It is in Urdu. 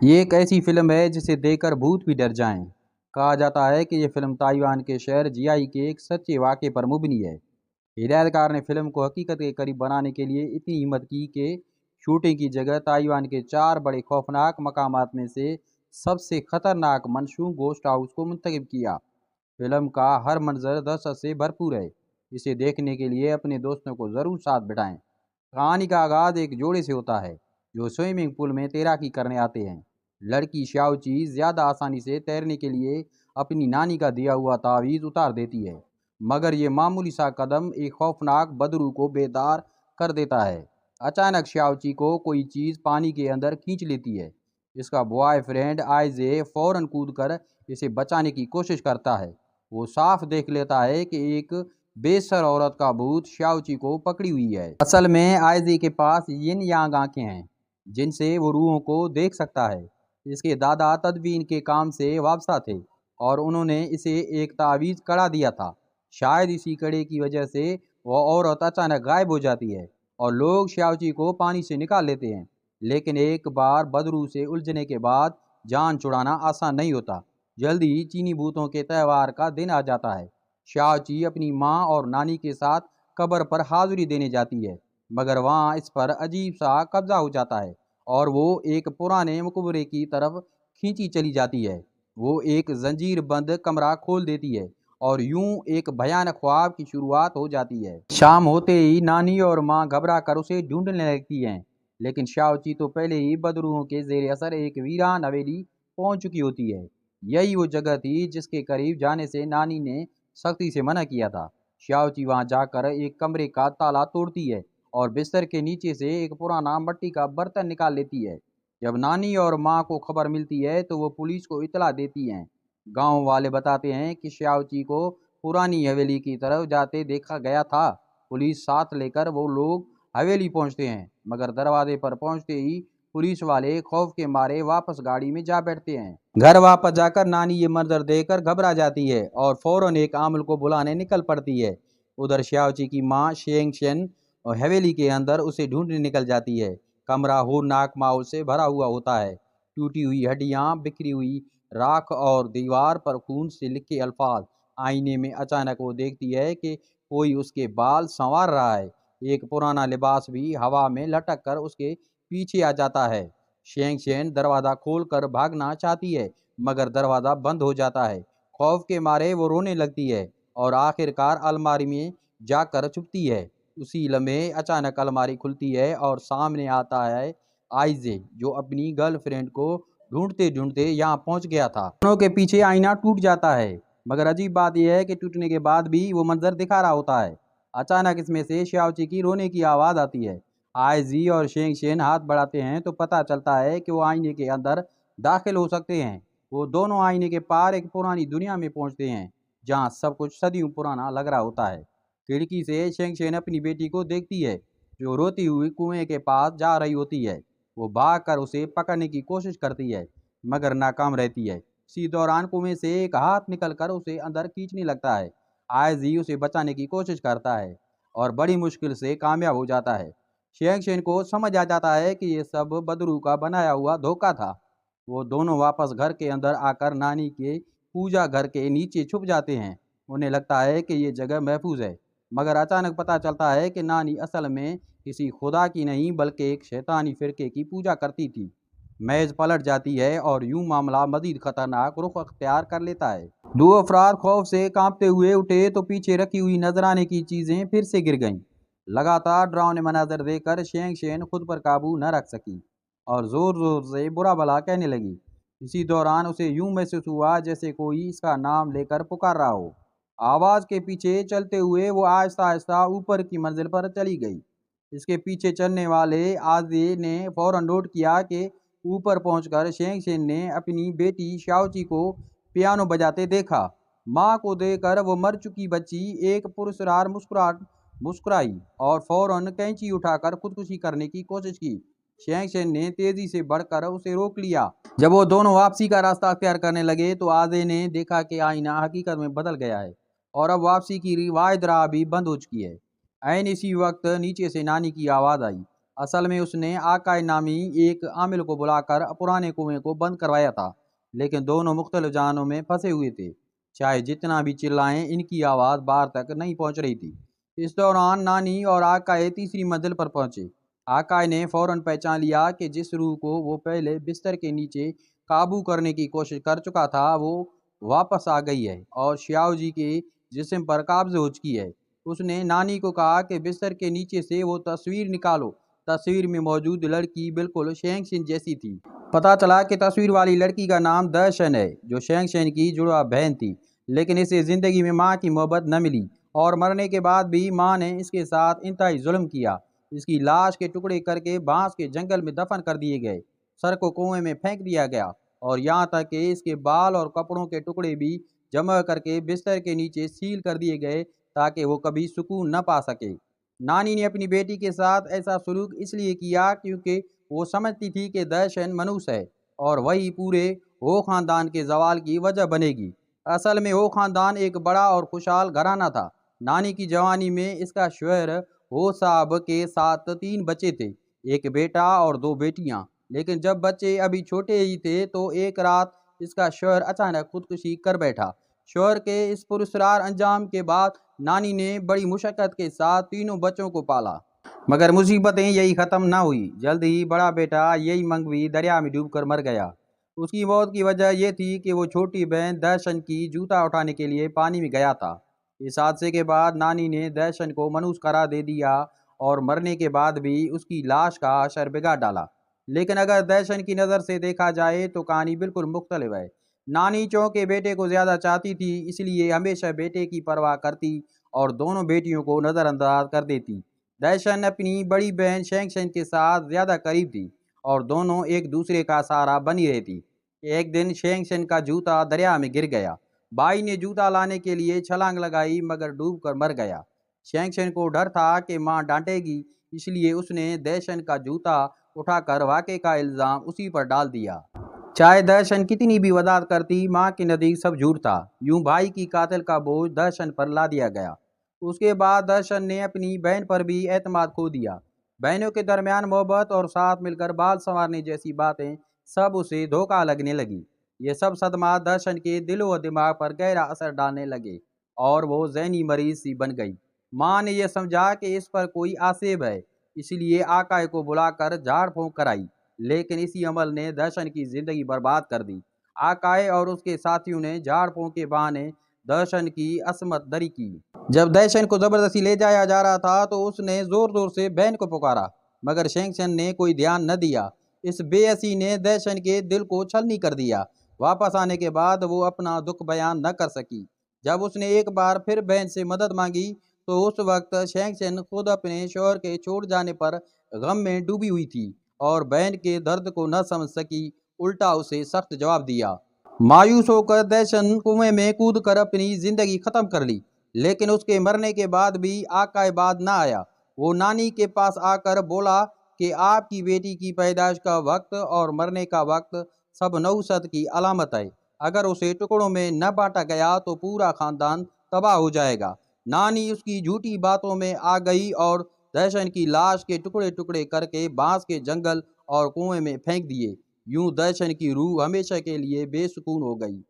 یہ ایک ایسی فلم ہے جسے دیکھ کر بھوت بھی ڈر جائیں۔ کہا جاتا ہے کہ یہ فلم تائیوان کے شہر جیائی کے ایک سچے واقعے پر مبنی ہے۔ ہدایت کار نے فلم کو حقیقت کے قریب بنانے کے لیے اتنی ہمت کی کہ شوٹنگ کی جگہ تائیوان کے 4 بڑے خوفناک مقامات میں سے سب سے خطرناک منشور گوسٹ ہاؤس کو منتخب کیا۔ فلم کا ہر منظر دہشت سے بھرپور ہے۔ اسے دیکھنے کے لیے اپنے دوستوں کو ضرور ساتھ بٹھائیں۔ کہانی کا آغاز ایک جوڑے سے ہوتا ہے جو سوئمنگ پول میں تیراکی کرنے آتے ہیں۔ لڑکی شاؤچی زیادہ آسانی سے تیرنے کے لیے اپنی نانی کا دیا ہوا تعویذ اتار دیتی ہے، مگر یہ معمولی سا قدم ایک خوفناک بدرو کو بیدار کر دیتا ہے۔ اچانک شاؤچی کو کوئی چیز پانی کے اندر کھینچ لیتی ہے۔ اس کا بوائے فرینڈ آئزے فوراً کود کر اسے بچانے کی کوشش کرتا ہے۔ وہ صاف دیکھ لیتا ہے کہ ایک بے سر عورت کا بھوت شاؤچی کو پکڑی ہوئی ہے۔ اصل میں آئزے کے پاس ین یانگ آنکھیں ہیں جن سے وہ روحوں کو دیکھ سکتا ہے۔ اس کے دادا تدبین کے کام سے وابستہ تھے اور انہوں نے اسے ایک تعویذ کڑا دیا تھا۔ شاید اسی کڑے کی وجہ سے وہ عورت اچانک غائب ہو جاتی ہے اور لوگ شاؤچی کو پانی سے نکال لیتے ہیں، لیکن ایک بار بدرو سے الجھنے کے بعد جان چھڑانا آسان نہیں ہوتا۔ جلدی ہی چینی بھوتوں کے تہوار کا دن آ جاتا ہے۔ شاؤچی اپنی ماں اور نانی کے ساتھ قبر پر حاضری دینے جاتی ہے، مگر وہاں اس پر عجیب سا قبضہ ہو جاتا ہے اور وہ ایک پرانے مقبرے کی طرف کھینچی چلی جاتی ہے۔ وہ ایک زنجیر بند کمرہ کھول دیتی ہے اور یوں ایک بھیانک خواب کی شروعات ہو جاتی ہے۔ شام ہوتے ہی نانی اور ماں گھبرا کر اسے ڈھونڈنے لگتی ہیں، لیکن شاؤچی تو پہلے ہی بدروحوں کے زیر اثر ایک ویران حویلی پہنچ چکی ہوتی ہے۔ یہی وہ جگہ تھی جس کے قریب جانے سے نانی نے سختی سے منع کیا تھا۔ شاؤچی وہاں جا کر ایک کمرے کا تالا توڑتی ہے اور بستر کے نیچے سے ایک پرانا مٹی کا برتن نکال لیتی ہے۔ جب نانی اور ماں کو خبر ملتی ہے تو وہ پولیس کو اطلاع دیتی ہیں۔ گاؤں والے بتاتے ہیں کہ شاؤچی کو پرانی حویلی کی طرف جاتے دیکھا گیا تھا۔ پولیس ساتھ لے کر وہ لوگ حویلی پہنچتے ہیں، مگر دروازے پر پہنچتے ہی پولیس والے خوف کے مارے واپس گاڑی میں جا بیٹھتے ہیں۔ گھر واپس جا کر نانی یہ منظر دیکھ کر گھبرا جاتی ہے اور فوراً ایک عامل کو بلانے نکل پڑتی ہے۔ ادھر شاؤچی کی ماں شینگ شین حویلی کے اندر اسے ڈھونڈنے نکل جاتی ہے۔ کمرہ ہولناک ماحول سے بھرا ہوا ہوتا ہے۔ ٹوٹی ہوئی ہڈیاں، بکھری ہوئی راکھ اور دیوار پر خون سے لکھے الفاظ۔ آئینے میں اچانک وہ دیکھتی ہے کہ کوئی اس کے بال سنوار رہا ہے۔ ایک پرانا لباس بھی ہوا میں لٹک کر اس کے پیچھے آ جاتا ہے۔ شینگ شین دروازہ کھول کر بھاگنا چاہتی ہے، مگر دروازہ بند ہو جاتا ہے۔ خوف کے مارے وہ رونے لگتی ہے اور آخر کار الماری میں جا کر چھپتی ہے۔ اسی لمحے اچانک الماری کھلتی ہے اور سامنے آتا ہے آئزے، جو اپنی گرل فرینڈ کو ڈھونڈتے ڈھونڈتے یہاں پہنچ گیا تھا۔ دونوں کے پیچھے آئینہ ٹوٹ جاتا ہے، مگر عجیب بات یہ ہے کہ ٹوٹنے کے بعد بھی وہ منظر دکھا رہا ہوتا ہے۔ اچانک اس میں سے شاؤچی کی رونے کی آواز آتی ہے۔ آئزی اور شینگ شین ہاتھ بڑھاتے ہیں تو پتہ چلتا ہے کہ وہ آئینے کے اندر داخل ہو سکتے ہیں۔ وہ دونوں آئینے کے پار ایک پرانی دنیا میں پہنچتے ہیں جہاں سب کچھ صدیوں پرانا لگ رہا ہوتا ہے۔ کھڑکی سے شینگ شین اپنی بیٹی کو دیکھتی ہے جو روتی ہوئی کنویں کے پاس جا رہی ہوتی ہے۔ وہ بھاگ کر اسے پکڑنے کی کوشش کرتی ہے، مگر ناکام رہتی ہے۔ اسی دوران کنویں سے ایک ہاتھ نکل کر اسے اندر کھینچنے لگتا ہے۔ آئزی اسے بچانے کی کوشش کرتا ہے اور بڑی مشکل سے کامیاب ہو جاتا ہے۔ شینگ شین کو سمجھ آ جاتا ہے کہ یہ سب بدرو کا بنایا ہوا دھوکہ تھا۔ وہ دونوں واپس گھر کے اندر آ کر نانی کے پوجا گھر کے نیچے چھپ جاتے ہیں۔ انہیں لگتا ہے کہ یہ جگہ محفوظ ہے، مگر اچانک پتہ چلتا ہے کہ نانی اصل میں کسی خدا کی نہیں بلکہ ایک شیطانی فرقے کی پوجا کرتی تھی۔ میز پلٹ جاتی ہے اور یوں معاملہ مزید خطرناک رخ اختیار کر لیتا ہے۔ دو افراد خوف سے کانپتے ہوئے اٹھے تو پیچھے رکھی ہوئی نظر آنے کی چیزیں پھر سے گر گئیں۔ لگاتار ڈراؤنے مناظر دیکھ کر شینگ شین خود پر قابو نہ رکھ سکی اور زور زور سے برا بھلا کہنے لگی۔ اسی دوران اسے یوں محسوس ہوا جیسے کوئی اس کا نام لے کر پکار رہا ہو۔ آواز کے پیچھے چلتے ہوئے وہ آہستہ آہستہ اوپر کی منزل پر چلی گئی۔ اس کے پیچھے چلنے والے آئزے نے فوراً نوٹ کیا کہ اوپر پہنچ کر شینگ شین نے اپنی بیٹی شاؤچی کو پیانو بجاتے دیکھا۔ ماں کو دیکھ کر وہ مر چکی بچی ایک پراسرار مسکرائی اور فوراً کینچی اٹھا کر خودکشی کرنے کی کوشش کی۔ شینگ شین نے تیزی سے بڑھ کر اسے روک لیا۔ جب وہ دونوں واپسی کا راستہ اختیار کرنے لگے تو آئزے نے دیکھا کہ آئینہ حقیقت میں بدل گیا ہے اور اب واپسی کی روایت راہ بھی بند ہو چکی ہے۔ عین اسی وقت نیچے سے نانی کی آواز آئی، اصل میں اس نے آقائے نامی ایک عامل کو بلا کر پرانے کنویں کو بند کروایا تھا، لیکن دونوں مختلف جہانوں میں پھنسے ہوئے تھے۔ چاہے جتنا بھی چلائیں، ان کی آواز باہر تک نہیں پہنچ رہی تھی۔ اس دوران نانی اور آقائے تیسری منزل پر پہنچے۔ آقائے نے فوراً پہچان لیا کہ جس روح کو وہ پہلے بستر کے نیچے قابو کرنے کی کوشش کر چکا تھا وہ واپس آ گئی ہے اور شیاؤ جی کے جسم پر قابض ہو چکی ہے۔ اس نے نانی کو کہا کہ بستر کے نیچے سے وہ تصویر نکالو۔ تصویر میں موجود لڑکی بالکل شینگ شین جیسی تھی۔ پتہ چلا کہ تصویر والی لڑکی کا نام درشن ہے، جو شینگ شین کی جڑواں بہن تھی، لیکن اسے زندگی میں ماں کی محبت نہ ملی اور مرنے کے بعد بھی ماں نے اس کے ساتھ انتہائی ظلم کیا۔ اس کی لاش کے ٹکڑے کر کے بانس کے جنگل میں دفن کر دیے گئے، سر کو کنویں میں پھینک دیا گیا اور یہاں تک کہ اس کے بال اور کپڑوں کے ٹکڑے بھی جمع کر کے بستر کے نیچے سیل کر دیے گئے تاکہ وہ کبھی سکون نہ پا سکے۔ نانی نے اپنی بیٹی کے ساتھ ایسا سلوک اس لیے کیا کیونکہ وہ سمجھتی تھی کہ درشن منحوس ہے اور وہی پورے ہو خاندان کے زوال کی وجہ بنے گی۔ اصل میں ہو خاندان ایک بڑا اور خوشحال گھرانہ تھا۔ نانی کی جوانی میں اس کا شوہر ہو صاحب کے ساتھ 3 بچے تھے، ایک بیٹا اور 2 بیٹیاں، لیکن جب بچے ابھی چھوٹے ہی تھے تو ایک رات اس کا شوہر اچانک خودکشی کر بیٹھا۔ شوہر کے اس پراسرار انجام کے بعد نانی نے بڑی مشقت کے ساتھ تینوں بچوں کو پالا، مگر مصیبتیں یہی ختم نہ ہوئی۔ جلد ہی بڑا بیٹا یہی منگوی دریا میں ڈوب کر مر گیا۔ اس کی موت کی وجہ یہ تھی کہ وہ چھوٹی بہن درشن کی جوتا اٹھانے کے لیے پانی میں گیا تھا۔ اس حادثے کے بعد نانی نے درشن کو منحوس قرار دے دیا اور مرنے کے بعد بھی اس کی لاش کا حشر بگاڑ ڈالا۔ لیکن اگر درشن کی نظر سے دیکھا جائے تو کہانی بالکل مختلف ہے۔ نانی چونکہ بیٹے کو زیادہ چاہتی تھی، اس لیے ہمیشہ بیٹے کی پرواہ کرتی اور دونوں بیٹیوں کو نظر انداز کر دیتی۔ درشن اپنی بڑی بہن شینگ شین کے ساتھ زیادہ قریب تھی اور دونوں ایک دوسرے کا سہارا بنی رہتی۔ ایک دن شینگ شین کا جوتا دریا میں گر گیا۔ بھائی نے جوتا لانے کے لیے چھلانگ لگائی مگر ڈوب کر مر گیا۔ شینگ شین کو ڈر تھا کہ ماں ڈانٹے گی، اس لیے اس نے درشن کا جوتا اٹھا کر واقعے کا الزام اسی پر ڈال دیا۔ چاہے درشن کتنی بھی وضاحت کرتی، ماں کے نزدیک سب جھوٹ تھا۔ یوں بھائی کی قاتل کا بوجھ درشن پر لا دیا گیا۔ اس کے بعد درشن نے اپنی بہن پر بھی اعتماد کھو دیا۔ بہنوں کے درمیان محبت اور ساتھ مل کر بال سنوارنے جیسی باتیں سب اسے دھوکہ لگنے لگی۔ یہ سب صدمات درشن کے دل و دماغ پر گہرا اثر ڈالنے لگے اور وہ ذہنی مریض سی بن گئی۔ ماں نے یہ سمجھا کہ اس پر کوئی آسیب ہے، اس لیے آقائے کو بلا کر جھاڑ پھونک کرائی، لیکن اسی عمل نے درشن کی زندگی برباد کر دی۔ آقائے اور اس کے ساتھیوں نے جھاڑ پھونک کے بہانے درشن کی عصمت دری کی۔ جب درشن کو زبردستی لے جایا جا رہا تھا تو اس نے زور زور سے بہن کو پکارا، مگر شینگ شین نے کوئی دھیان نہ دیا۔ اس بے حسی نے درشن کے دل کو چھلنی کر دیا۔ واپس آنے کے بعد وہ اپنا دکھ بیان نہ کر سکی۔ جب اس نے ایک بار پھر بہن سے مدد مانگی تو اس وقت شینگ شین خود اپنے شوہر کے چھوڑ جانے پر غم میں ڈوبی ہوئی تھی اور بہن کے درد کو نہ سمجھ سکی، الٹا اسے سخت جواب دیا۔ مایوس ہو کر درشن کنویں میں کود کر اپنی زندگی ختم کر لی، لیکن اس کے مرنے کے بعد بھی آقائے بعد نہ آیا۔ وہ نانی کے پاس آ کر بولا کہ آپ کی بیٹی کی پیدائش کا وقت اور مرنے کا وقت سب نحوست کی علامت ہے۔ اگر اسے ٹکڑوں میں نہ بانٹا گیا تو پورا خاندان تباہ ہو جائے گا۔ نانی اس کی جھوٹی باتوں میں آ گئی اور درشن کی لاش کے ٹکڑے ٹکڑے کر کے بانس کے جنگل اور کنویں میں پھینک دیے۔ یوں درشن کی روح ہمیشہ کے لیے بے سکون ہو گئی۔